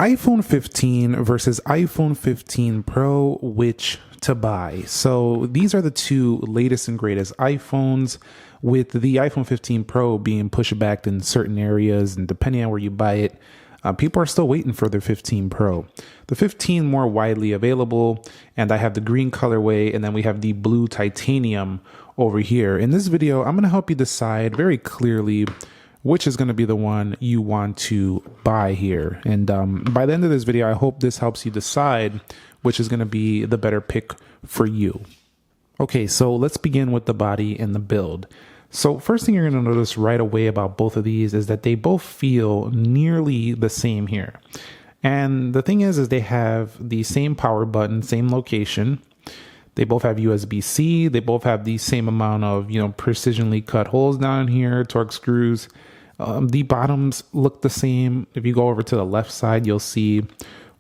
iPhone 15 versus iPhone 15 Pro, which to buy? So these are the two latest and greatest iPhones, with the iPhone 15 Pro being pushed back in certain areas, and depending on where you buy it, people are still waiting for their 15 Pro. The 15 more widely available, and I have the green colorway, and then we have the blue titanium over here. In this video, I'm going to help you decide very clearly which is going to be the one you want to buy here. And by the end of this video, I hope this helps you decide which is going to be the better pick for you. Okay, so let's begin with the body and the build. So first thing you're going to notice right away about both of these is that they both feel nearly the same here. And the thing is they have the same power button, same location. They both have USB-C. They both have the same amount of, precisionally cut holes down here, Torx screws. The bottoms look the same. If you go over to the left side, you'll see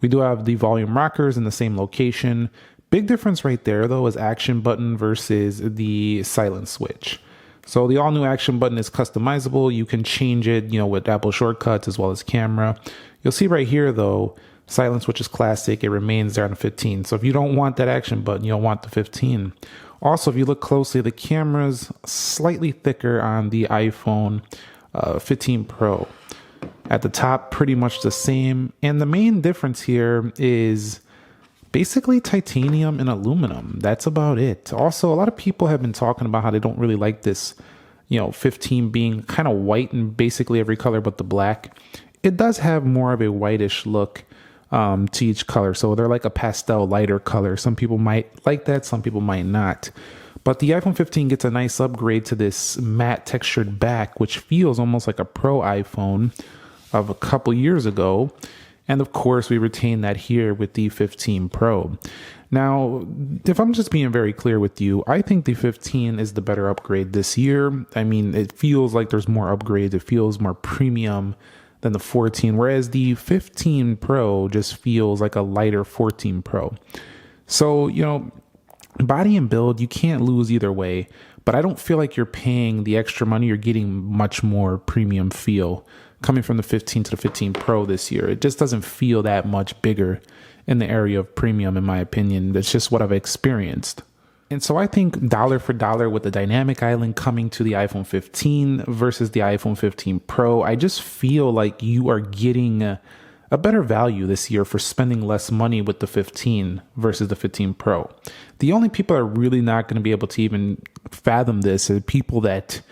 we do have the volume rockers in the same location. Big difference right there, though, is action button versus the silent switch. So the all-new action button is customizable. You can change it, with Apple shortcuts as well as camera. You'll see right here, though, silent switch is classic. It remains there on the 15. So if you don't want that action button, you don't want the 15. Also, if you look closely, the camera's slightly thicker on the iPhone 15 Pro. At the top, pretty much the same. And the main difference here is basically titanium and aluminum. That's about it. Also, a lot of people have been talking about how they don't really like this, 15 being kind of white in basically every color but the black. It does have more of a whitish look to each color. So they're like a pastel lighter color. Some people might like that, some people might not. But the iPhone 15 gets a nice upgrade to this matte textured back, which feels almost like a Pro iPhone of a couple years ago. And of course, we retain that here with the 15 Pro. Now, if I'm just being very clear with you, I think the 15 is the better upgrade this year. I mean, it feels like there's more upgrades. It feels more premium than the 14, whereas the 15 Pro just feels like a lighter 14 Pro. So, body and build, you can't lose either way, but I don't feel like you're paying the extra money. You're getting much more premium feel coming from the 15 to the 15 Pro this year. It just doesn't feel that much bigger in the area of premium, in my opinion. That's just what I've experienced. And so I think dollar for dollar with the dynamic island coming to the iPhone 15 versus the iPhone 15 Pro, I just feel like you are getting a better value this year for spending less money with the 15 versus the 15 Pro. The only people that are really not going to be able to even fathom this are people that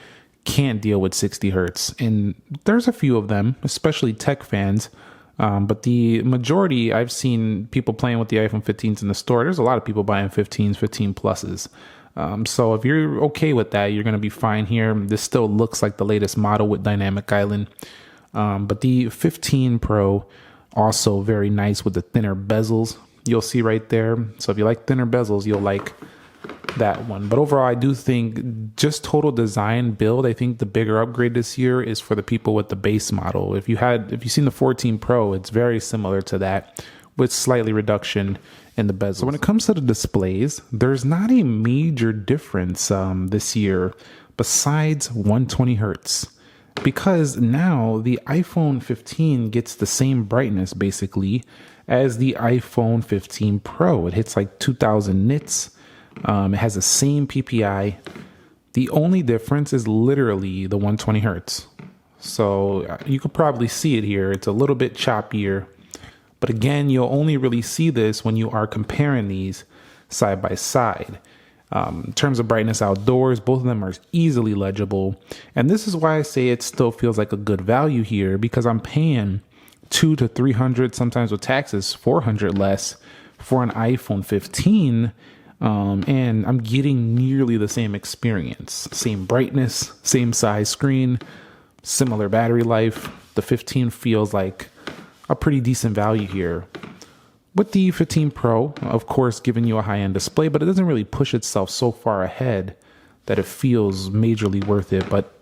can't deal with 60 hertz. And there's a few of them, especially tech fans. But the majority, I've seen people playing with the iPhone 15s in the store. There's a lot of people buying 15s, 15 pluses. So if you're okay with that, you're going to be fine here. This still looks like the latest model with Dynamic Island. But the 15 Pro, also very nice with the thinner bezels. You'll see right there. So if you like thinner bezels, you'll like that one. But overall, I do think just total design build, I think the bigger upgrade this year is for the people with the base model. If you've seen the 14 Pro, it's very similar to that with slightly reduction in the bezel. So when it comes to the displays, there's not a major difference this year besides 120 hertz. Because now the iPhone 15 gets the same brightness basically as the iPhone 15 Pro. It hits like 2000 nits. It has the same PPI. The only difference is literally the 120 hertz. So you could probably see it here. It's a little bit choppier. But again, you'll only really see this when you are comparing these side by side. In terms of brightness outdoors, both of them are easily legible. And this is why I say it still feels like a good value here, because I'm paying $200 to $300, sometimes with taxes, $400 less for an iPhone 15. And I'm getting nearly the same experience, same brightness, same size screen, similar battery life. The 15 feels like a pretty decent value here. With the 15 Pro, of course, giving you a high-end display, but it doesn't really push itself so far ahead that it feels majorly worth it. But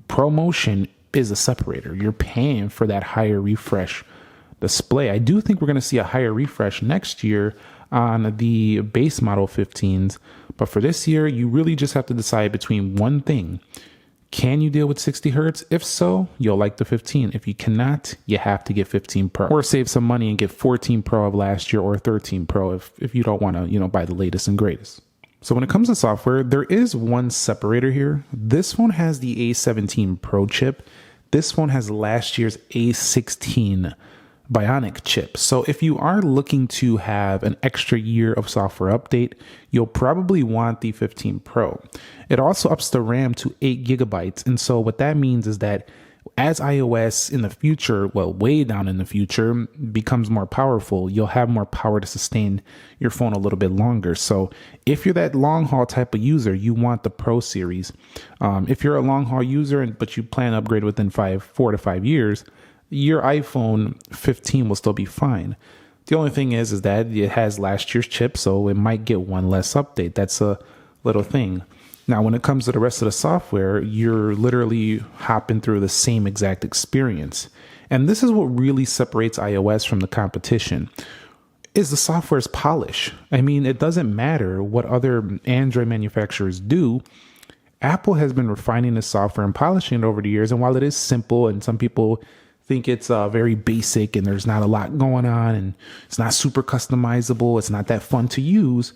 ProMotion is a separator. You're paying for that higher refresh display. I do think we're going to see a higher refresh next year on the base model 15s. But for this year, you really just have to decide between one thing. Can you deal with 60 hertz? If so, you'll like the 15. If you cannot, you have to get 15 Pro or save some money and get 14 Pro of last year or 13 Pro if you don't want to, buy the latest and greatest. So when it comes to software, there is one separator here. This phone has the A17 Pro chip. This phone has last year's A16 Bionic chip. So if you are looking to have an extra year of software update, you'll probably want the 15 Pro. It also ups the RAM to 8 gigabytes. And so what that means is that as iOS in the future, well, way down in the future, becomes more powerful, you'll have more power to sustain your phone a little bit longer. So if you're that long haul type of user, you want the Pro series. If you're a long haul user, but you plan to upgrade within 4 to 5 years, your iPhone 15 will still be fine. The only thing is that it has last year's chip, so it might get one less update. That's a little thing. Now, when it comes to the rest of the software, you're literally hopping through the same exact experience. And this is what really separates iOS from the competition, is the software's polish. I mean, it doesn't matter what other Android manufacturers do. Apple has been refining the software and polishing it over the years. And while it is simple and some people think it's very basic and there's not a lot going on and it's not super customizable, it's not that fun to use,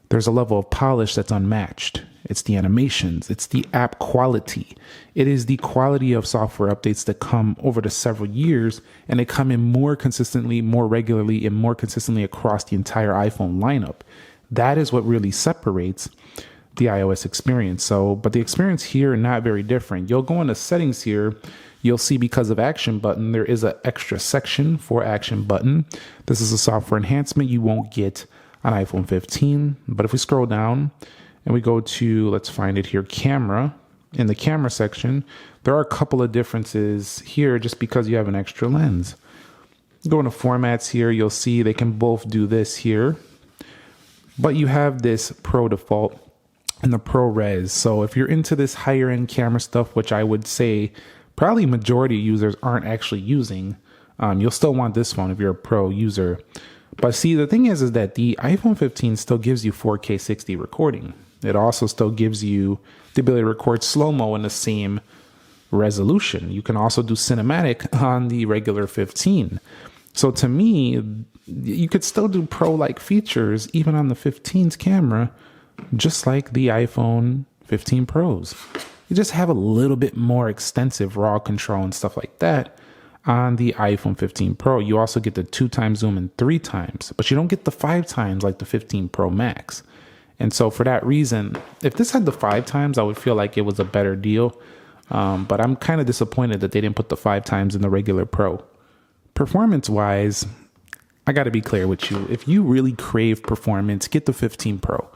there's a level of polish that's unmatched. It's the animations, it's the app quality, it is the quality of software updates that come over the several years, and they come in more consistently, more regularly, and more consistently across the entire iPhone lineup. That is what really separates the iOS experience. But the experience here, not very different. You'll go into settings here. You'll see because of action button, there is an extra section for action button. This is a software enhancement you won't get on iPhone 15. But if we scroll down and we go to, let's find it here, camera. In the camera section, there are a couple of differences here just because you have an extra lens. Go into formats here, you'll see they can both do this here. But you have this Pro default and the Pro Res. So if you're into this higher end camera stuff, which I would say probably majority of users aren't actually using, you'll still want this phone if you're a Pro user. But see, the thing is that the iPhone 15 still gives you 4K 60 recording. It also still gives you the ability to record slow-mo in the same resolution. You can also do cinematic on the regular 15. So to me, you could still do Pro-like features even on the 15's camera, just like the iPhone 15 Pros. You just have a little bit more extensive RAW control and stuff like that on the iPhone 15 Pro. You also get the 2x zoom and 3x, but you don't get the 5x like the 15 Pro Max. And so for that reason, if this had the 5x, I would feel like it was a better deal. But I'm kind of disappointed that they didn't put the 5x in the regular Pro. Performance-wise, I got to be clear with you. If you really crave performance, get the 15 Pro.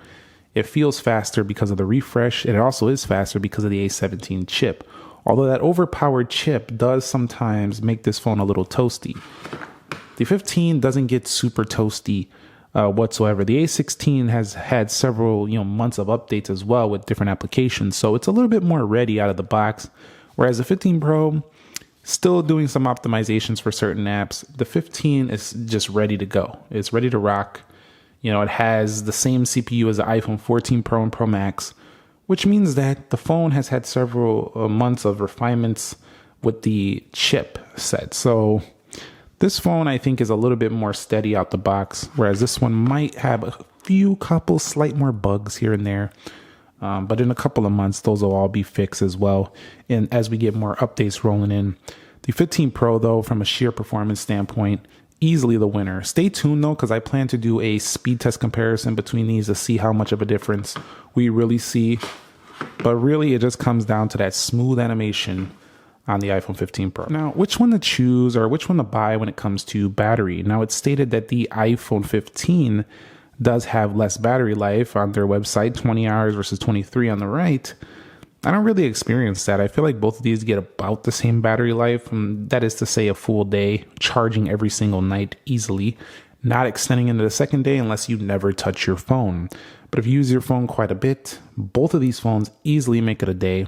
It feels faster because of the refresh, and it also is faster because of the A17 chip. Although that overpowered chip does sometimes make this phone a little toasty. The 15 doesn't get super toasty whatsoever. The A16 has had several months of updates as well with different applications, so it's a little bit more ready out of the box. Whereas the 15 Pro, still doing some optimizations for certain apps. The 15 is just ready to go. It's ready to rock. It has the same CPU as the iPhone 14 Pro and Pro Max, which means that the phone has had several months of refinements with the chip set. So this phone, I think, is a little bit more steady out the box, whereas this one might have a couple slight more bugs here and there. But in a couple of months, those will all be fixed as well. And as we get more updates rolling in, the 15 Pro, though, from a sheer performance standpoint, easily the winner. Stay tuned, though, because I plan to do a speed test comparison between these to see how much of a difference we really see. But really, it just comes down to that smooth animation on the iPhone 15 Pro. Now, which one to choose or which one to buy when it comes to battery? Now, it's stated that the iPhone 15 does have less battery life on their website, 20 hours versus 23 on the right. I don't really experience that. I feel like both of these get about the same battery life. That is to say, a full day, charging every single night easily, not extending into the second day unless you never touch your phone. But if you use your phone quite a bit, both of these phones easily make it a day,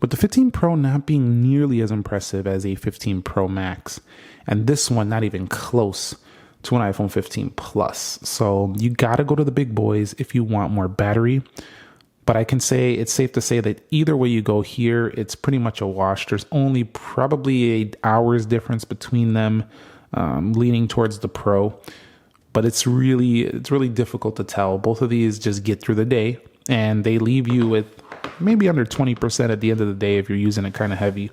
with the 15 Pro not being nearly as impressive as a 15 Pro Max, and this one not even close to an iPhone 15 Plus. So you gotta go to the big boys if you want more battery. But I can say it's safe to say that either way you go here, it's pretty much a wash. There's only probably 8 hours difference between them, leaning towards the Pro. But it's really difficult to tell. Both of these just get through the day, and they leave you with maybe under 20% at the end of the day if you're using it kind of heavy.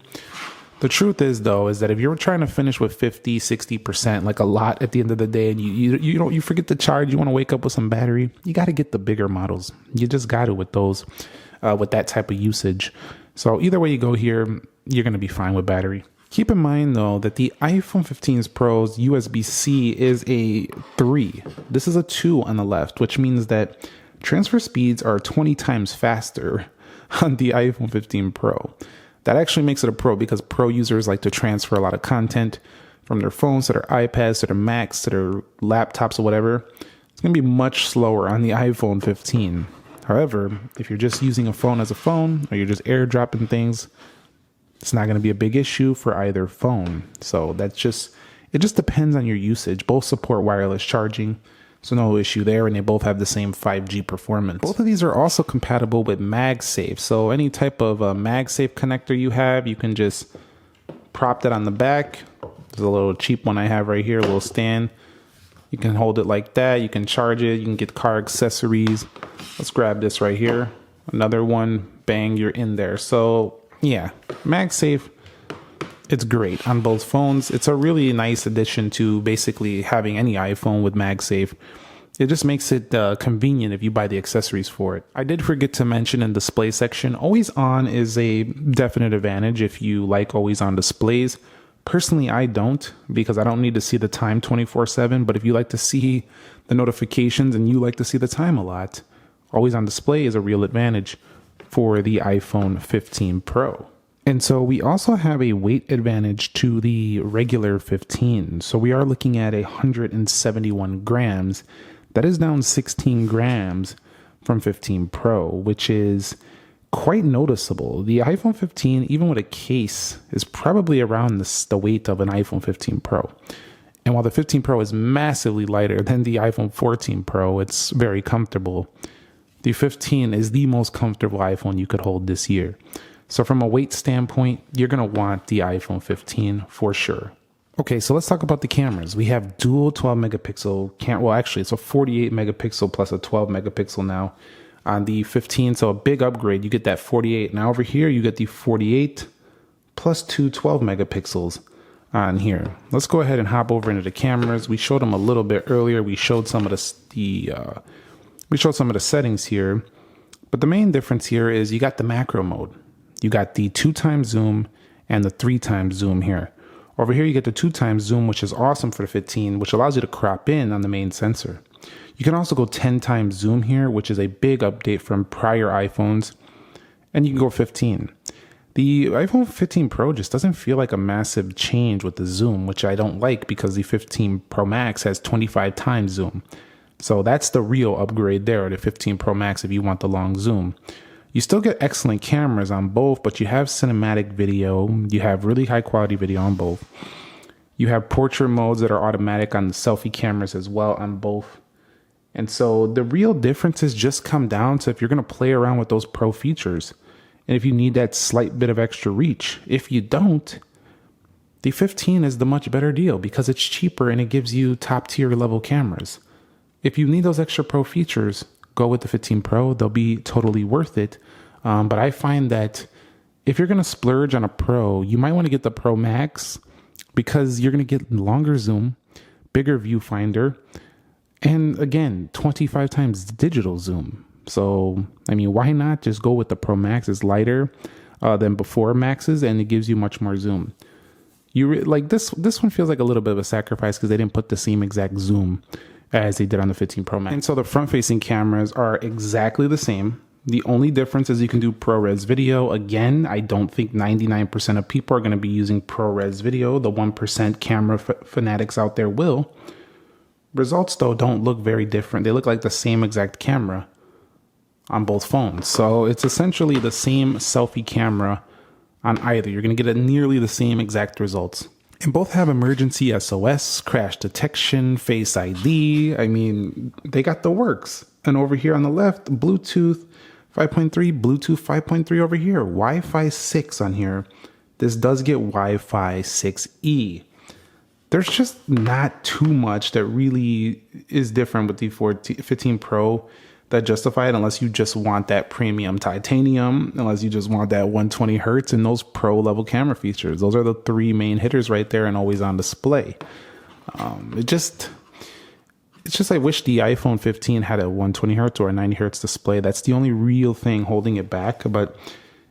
The truth is, though, is that if you're trying to finish with 50, 60%, like a lot at the end of the day, and you forget to charge, you want to wake up with some battery, you got to get the bigger models. You just got to with those, with that type of usage. So either way you go here, you're going to be fine with battery. Keep in mind, though, that the iPhone 15 Pro's USB-C is a 3. This is a 2 on the left, which means that transfer speeds are 20 times faster on the iPhone 15 Pro. That actually makes it a Pro because Pro users like to transfer a lot of content from their phones to their iPads to their Macs to their laptops or whatever. It's going to be much slower on the iPhone 15. However, if you're just using a phone as a phone or you're just airdropping things, it's not going to be a big issue for either phone. So it just depends on your usage. Both support wireless charging, so no issue there, and they both have the same 5G performance. Both of these are also compatible with MagSafe. So any type of MagSafe connector you have, you can just prop that on the back. There's a little cheap one I have right here, a little stand. You can hold it like that. You can charge it. You can get car accessories. Let's grab this right here. Another one. Bang, you're in there. So yeah, MagSafe, it's great on both phones. It's a really nice addition to basically having any iPhone with MagSafe. It just makes it convenient if you buy the accessories for it. I did forget to mention in display section, always on is a definite advantage if you like always on displays. Personally, I don't, because I don't need to see the time 24/7. But if you like to see the notifications and you like to see the time a lot, always on display is a real advantage for the iPhone 15 Pro. And so we also have a weight advantage to the regular 15. So we are looking at 171 grams. That is down 16 grams from 15 Pro, which is quite noticeable. The iPhone 15, even with a case, is probably around the weight of an iPhone 15 Pro. And while the 15 Pro is massively lighter than the iPhone 14 Pro, it's very comfortable. The 15 is the most comfortable iPhone you could hold this year. So from a weight standpoint, you're going to want the iPhone 15 for sure. Okay, so let's talk about the cameras. We have dual 12 megapixel well, actually, it's a 48 megapixel plus a 12 megapixel now on the 15. So a big upgrade. You get that 48. Now over here, you get the 48 plus two 12 megapixels on here. Let's go ahead and hop over into the cameras. We showed them a little bit earlier. We showed some of the settings here. But the main difference here is you got the macro mode. You got the 2x zoom and the 3x zoom here. Over here, you get the 2x zoom, which is awesome for the 15, which allows you to crop in on the main sensor. You can also go 10x zoom here, which is a big update from prior iPhones. And you can go 15. The iPhone 15 Pro just doesn't feel like a massive change with the zoom, which I don't like because the 15 Pro Max has 25x zoom. So that's the real upgrade there, the 15 Pro Max if you want the long zoom. You still get excellent cameras on both, but you have cinematic video. You have really high quality video on both. You have portrait modes that are automatic on the selfie cameras as well on both. And so the real differences just come down to if you're going to play around with those pro features and if you need that slight bit of extra reach. If you don't, the 15 is the much better deal because it's cheaper and it gives you top tier level cameras. If you need those extra pro features, go with the 15 Pro. They'll be totally worth it. But I find that if you're going to splurge on a Pro, you might want to get the Pro Max because you're going to get longer zoom, bigger viewfinder, and again, 25 times digital zoom. So, I mean, why not just go with the Pro Max? It's lighter than before Maxes, and it gives you much more zoom. Like this one feels like a little bit of a sacrifice because they didn't put the same exact zoom as they did on the 15 Pro Max. And so the front-facing cameras are exactly the same. The only difference is you can do ProRes video. Again, I don't think 99% of people are going to be using ProRes video. The 1% camera fanatics out there will. Results, though, don't look very different. They look like the same exact camera on both phones. So it's essentially the same selfie camera on either. You're going to get nearly the same exact results. And both have emergency SOS, crash detection, Face ID. I mean, they got the works. And over here on the left, Bluetooth, 5.3, Bluetooth 5.3 over here, Wi-Fi 6 on here. This does get Wi-Fi 6E. There's just not too much that really is different with the 15 Pro that justify it, unless you just want that premium titanium, unless you just want that 120 hertz and those pro level camera features. Those are the three main hitters right there, and always on display. It's just I wish the iPhone 15 had a 120 hertz or a 90 hertz display. That's the only real thing holding it back, but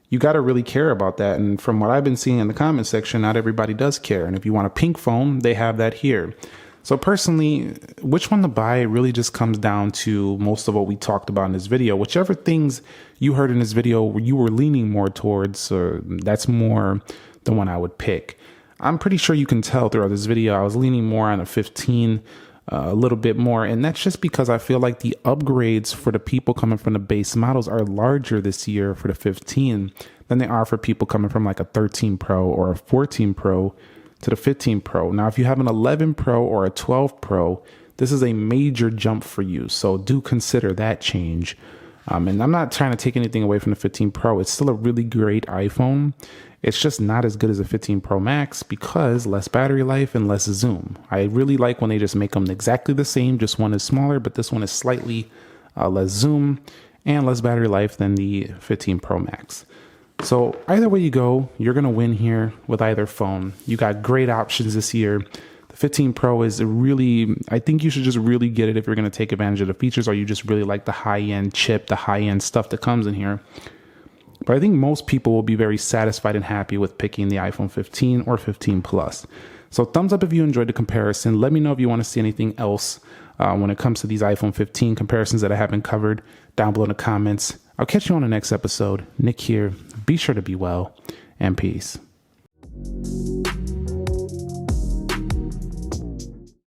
you got to really care about that. And from what I've been seeing in the comment section, not everybody does care. And if you want a pink phone, they have that here. So personally, which one to buy really just comes down to most of what we talked about in this video. Whichever things you heard in this video you were leaning more towards, that's more the one I would pick. I'm pretty sure you can tell throughout this video I was leaning more on a 15, a little bit more, and that's just because I feel like the upgrades for the people coming from the base models are larger this year for the 15 than they are for people coming from like a 13 Pro or a 14 Pro to the 15 Pro. Now, if you have an 11 Pro or a 12 Pro, this is a major jump for you. So do consider that change. And I'm not trying to take anything away from the 15 Pro. It's still a really great iPhone. It's just not as good as a 15 Pro Max because less battery life and less zoom. I really like when they just make them exactly the same, just one is smaller, but this one is slightly less zoom and less battery life than the 15 Pro Max. So either way you go, you're going to win here with either phone. You got great options this year. The 15 Pro is really, I think you should just really get it if you're going to take advantage of the features, or you just really like the high-end chip, the high-end stuff that comes in here. But I think most people will be very satisfied and happy with picking the iPhone 15 or 15 Plus. So thumbs up if you enjoyed the comparison. Let me know if you want to see anything else when it comes to these iPhone 15 comparisons that I haven't covered down below in the comments. I'll catch you on the next episode. Nick here. Be sure to be well, and peace.